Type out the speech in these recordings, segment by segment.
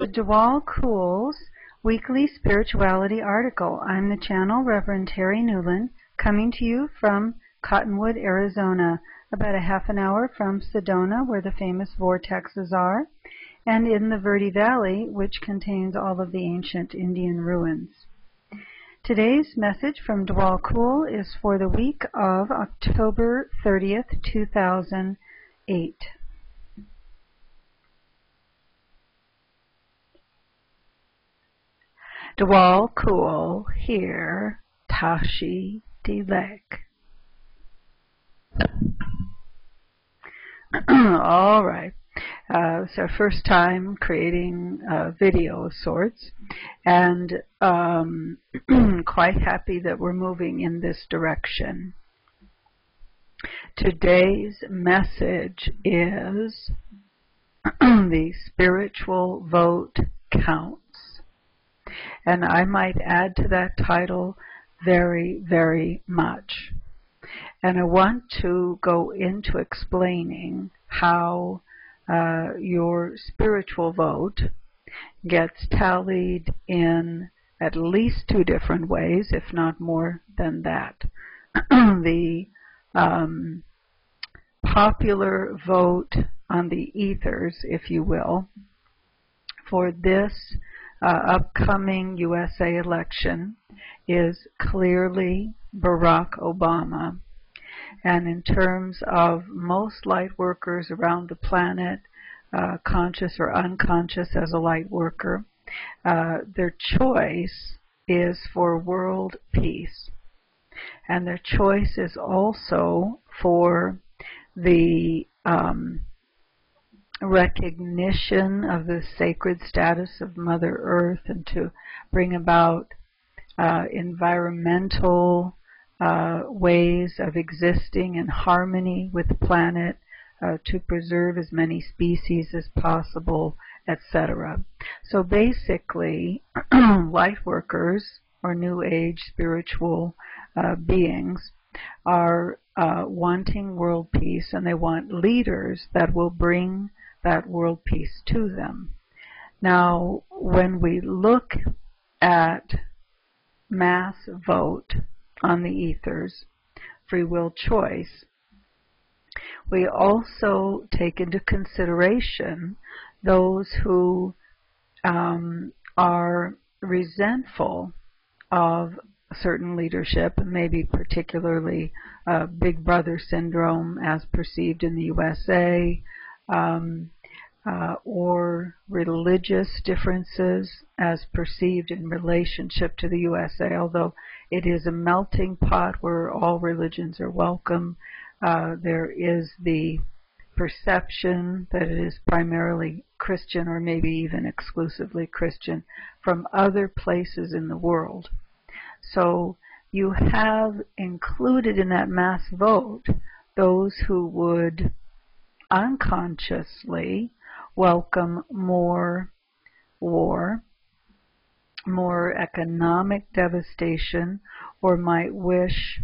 Djwhal Khul's weekly spirituality article. I'm the channel, Reverend Terry Newland, coming to you from Cottonwood, Arizona, about a half an hour from Sedona, where the famous vortexes are, and in the Verde Valley, which contains all of the ancient Indian ruins. Today's message from Djwhal Khul is for the week of October 30th, 2008. Djwhal Khul here, Tashi Dilek. All right. It's our first time creating a video of sorts, and quite happy that we're moving in this direction. Today's message is the spiritual vote counts. And I might add to that title very, very much. And I want to go into explaining how your spiritual vote gets tallied in at least two different ways, if not more than that. The popular vote on the ethers, if you will, for this upcoming USA election is clearly Barack Obama. And in terms of most light workers around the planet, conscious or unconscious as a light worker, their choice is for world peace. And their choice is also for the recognition of the sacred status of Mother Earth, and to bring about environmental ways of existing in harmony with the planet, to preserve as many species as possible, etc. So basically, light workers or New Age spiritual beings are wanting world peace, and they want leaders that will bring that world peace to them. Now, when we look at mass vote on the ethers, free will choice, we also take into consideration those who are resentful of certain leadership, maybe particularly Big Brother syndrome as perceived in the USA, or religious differences as perceived in relationship to the USA, although it is a melting pot where all religions are welcome. There is the perception that it is primarily Christian, or maybe even exclusively Christian, from other places in the world. So you have included in that mass vote those who would unconsciously welcome more war, more economic devastation, or might wish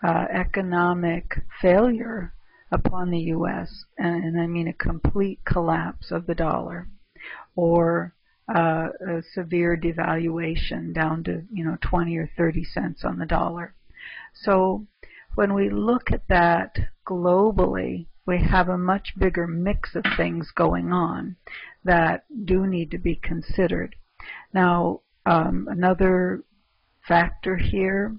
economic failure upon the U.S., and I mean a complete collapse of the dollar, or a severe devaluation down to 20 or 30 cents on the dollar. So when we look at that globally, we have a much bigger mix of things going on that do need to be considered. Now, another factor here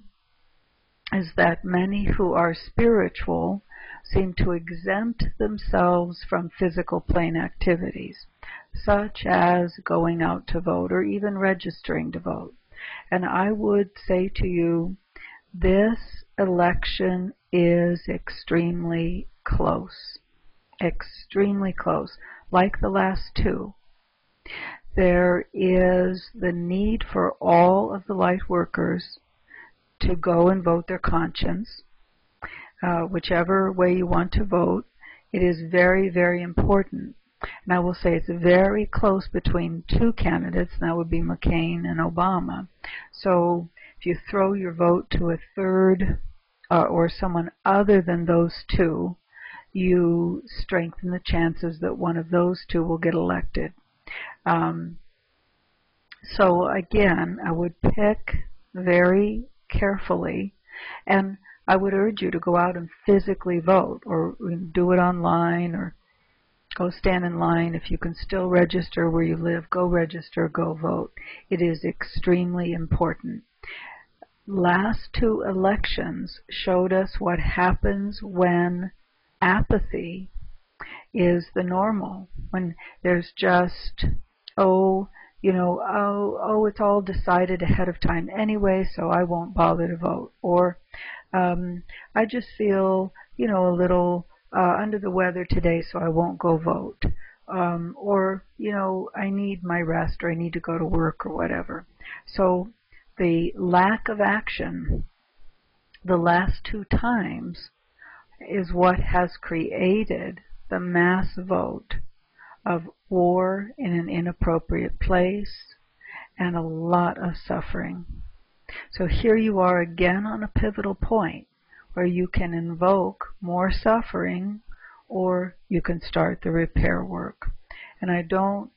is that many who are spiritual seem to exempt themselves from physical plane activities, such as going out to vote or even registering to vote. And I would say to you, this election is extremely close, like the last two. There is the need for all of the light workers to go and vote their conscience, whichever way you want to vote. It is very, very important. And I will say it's very close between two candidates, and that would be McCain and Obama. So if you throw your vote to a third or someone other than those two, you strengthen the chances that one of those two will get elected. Um, so again, I would pick very carefully, and I would urge you to go out and physically vote, or do it online, or go stand in line. If you can still register where you live, go register, go vote. It is extremely important. Last two elections showed us what happens when apathy is the normal, when there's just, it's all decided ahead of time anyway, so I won't bother to vote. Or I just feel, a little under the weather today, so I won't go vote. Or, I need my rest, or I need to go to work, or whatever. So the lack of action the last two times is what has created the mass vote of war in an inappropriate place and a lot of suffering. So here you are again on a pivotal point where you can invoke more suffering, or you can start the repair work. And I don't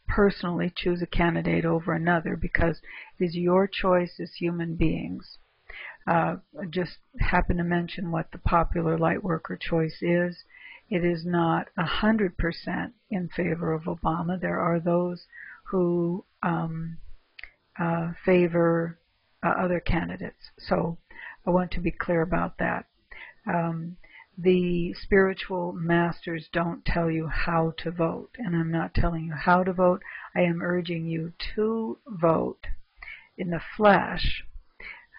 personally choose a candidate over another, because it is your choice as human beings. I just happen to mention what the popular lightworker choice is. It is not 100% in favor of Obama. There are those who favor other candidates. So I want to be clear about that. The spiritual masters don't tell you how to vote, and I'm not telling you how to vote. I am urging you to vote in the flesh,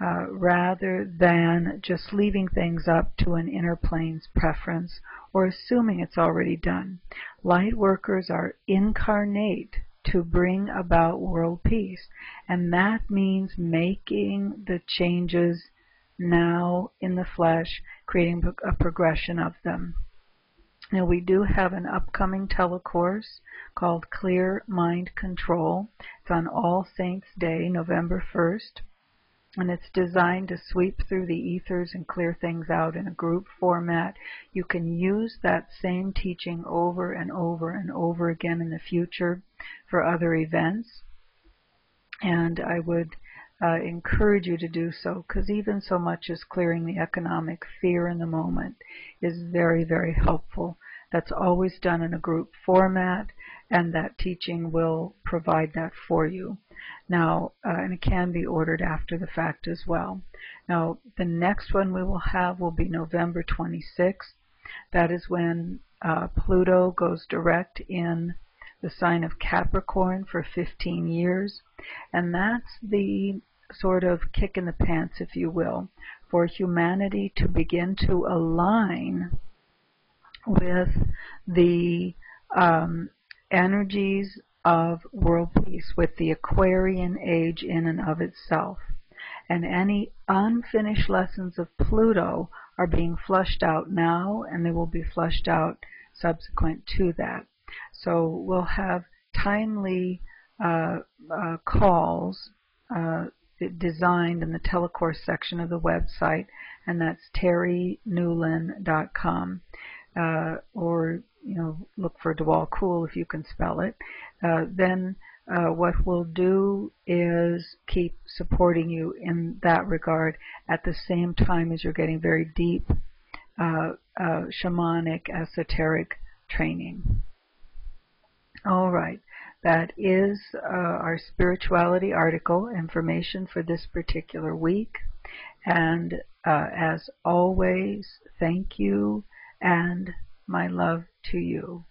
rather than just leaving things up to an inner plane's preference or assuming it's already done. Light workers are incarnate to bring about world peace, and that means making the changes now in the flesh, creating a progression of them. Now, we do have an upcoming telecourse called Clear Mind Control. It's on All Saints Day, November 1st. And it's designed to sweep through the ethers and clear things out in a group format. You can use that same teaching over and over and over again in the future for other events. And I would encourage you to do so, because even so much as clearing the economic fear in the moment is very, very helpful. That's always done in a group format, and that teaching will provide that for you. Now, and it can be ordered after the fact as well. Now, the next one we will have will be November 26th. That is when Pluto goes direct in the sign of Capricorn for 15 years. And that's the sort of kick in the pants, if you will, for humanity to begin to align with the energies of world peace, with the Aquarian age in and of itself. And any unfinished lessons of Pluto are being flushed out now, and they will be flushed out subsequent to that. So we'll have timely calls designed in the telecourse section of the website, and that's terrynewland.com. Or look for Djwhal Khul if you can spell it. Then what we'll do is keep supporting you in that regard at the same time as you're getting very deep shamanic, esoteric training. All right. That is our spirituality article information for this particular week. And as always, thank you and my love to you.